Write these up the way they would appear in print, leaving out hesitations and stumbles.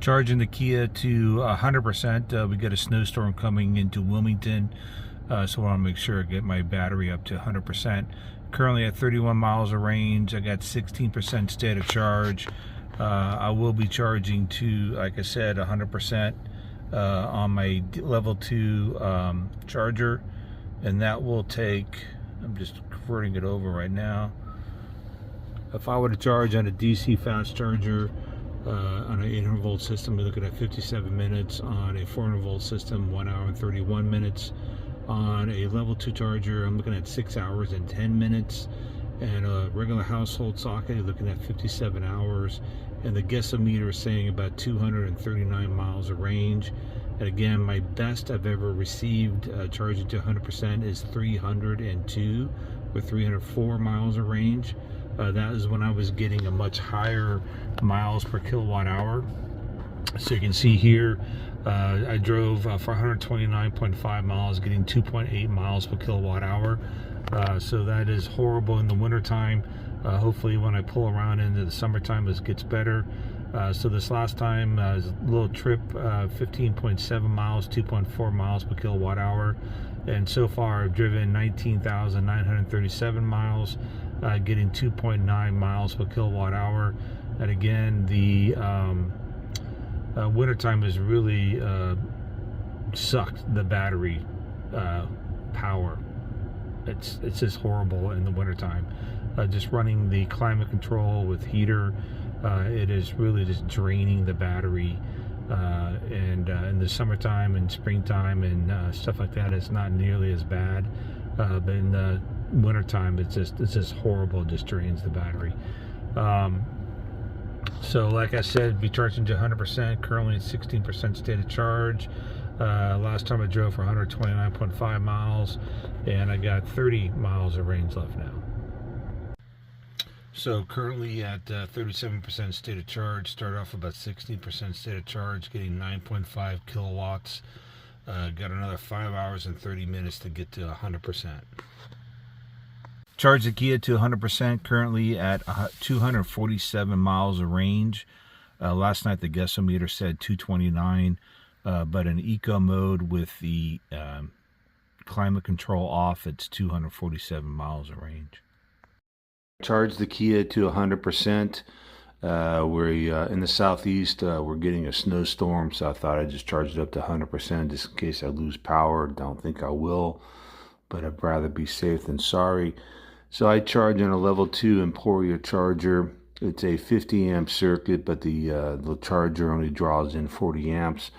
Charging the Kia to 100%. We got a snowstorm coming into Wilmington, so I want to make sure I get my battery up to 100%. Currently at 31 miles of range. I got 16% state of charge. I will be charging to, like I said, 100% on my level 2 charger, and that will take, I'm just converting it over right now. If I were to charge on a DC fast charger, on an 800 volt system, we're looking at 57 minutes. On a 400 volt system, 1 hour and 31 minutes. On a level 2 charger, I'm looking at 6 hours and 10 minutes. And a regular household socket, looking at 57 hours. And the guessometer is saying about 239 miles of range. And again, my best I've ever received charging to 100% is 302 or 304 miles of range. That is when I was getting a much higher miles per kilowatt hour. So you can see here, I drove for 129.5 miles, getting 2.8 miles per kilowatt hour. So that is horrible in the wintertime. Hopefully when I pull around into the summertime, this gets better. So this last time, was a little trip, 15.7 miles, 2.4 miles per kilowatt hour. And so far I've driven 19,937 miles, getting 2.9 miles per kilowatt hour. And again, the wintertime has really sucked the battery power. It's just horrible in the wintertime. Just running the climate control with heater, it is really just draining the battery. And in the summertime and springtime and stuff like that, it's not nearly as bad. But in the wintertime, it's just horrible. It just drains the battery. So like I said, be charging to 100%. Currently at 16% state of charge. Last time I drove for 129.5 miles, and I got 30 miles of range left now. So currently at 37% state of charge. Started off about 16% state of charge, getting 9.5 kilowatts. Got another 5 hours and 30 minutes to get to 100%. Charged the Kia to 100%, currently at 247 miles of range. Last night the guessometer said 229, but in eco mode with the climate control off, it's 247 miles of range. Charged the Kia to 100%. We're in the southeast. We're getting a snowstorm, so I thought I'd just charge it up to 100% just in case I lose power. Don't think I will, but I'd rather be safe than sorry. So I charge on a level 2 Emporia charger. It's a 50 amp circuit, but the charger only draws in 40 amps.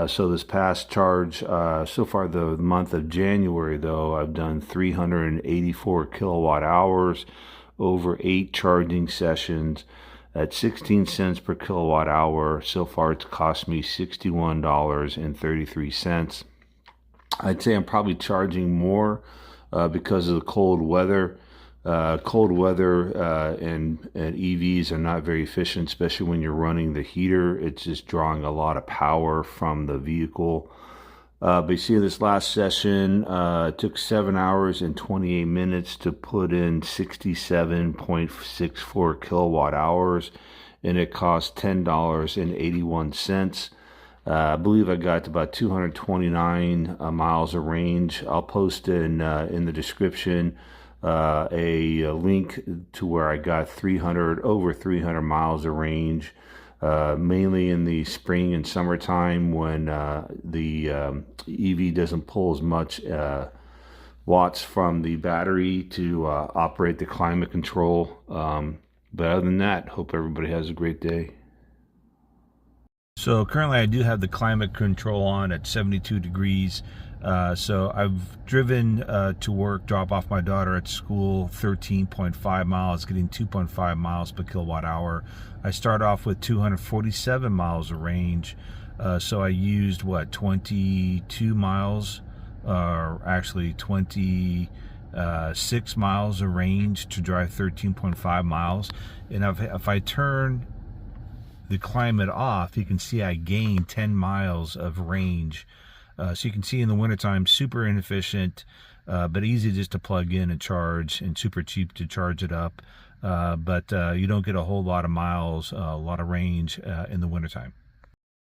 So this past charge, so far the month of January though, I've done 384 kilowatt hours over 8 charging sessions at 16 cents per kilowatt hour. So far it's cost me $61.33. I'd say I'm probably charging more because of the cold weather. And EVs are not very efficient, especially when you're running the heater. It's just drawing a lot of power from the vehicle. But you see this last session, it took 7 hours and 28 minutes to put in 67.64 kilowatt hours, and it cost $10.81. I believe I got about 229 miles of range. I'll post in the description a link to where I got over 300 miles of range, mainly in the spring and summertime when the EV doesn't pull as much watts from the battery to operate the climate control. But other than that, hope everybody has a great day. So currently I do have the climate control on at 72 degrees. So I've driven to work, drop off my daughter at school, 13.5 miles, getting 2.5 miles per kilowatt hour. I start off with 247 miles of range. So I used, 22 miles, or actually 26 miles of range to drive 13.5 miles. And if I turn the climate off, you can see I gained 10 miles of range. So you can see in the wintertime, super inefficient, but easy just to plug in and charge, and super cheap to charge it up. But you don't get a whole lot of miles, a lot of range in the wintertime.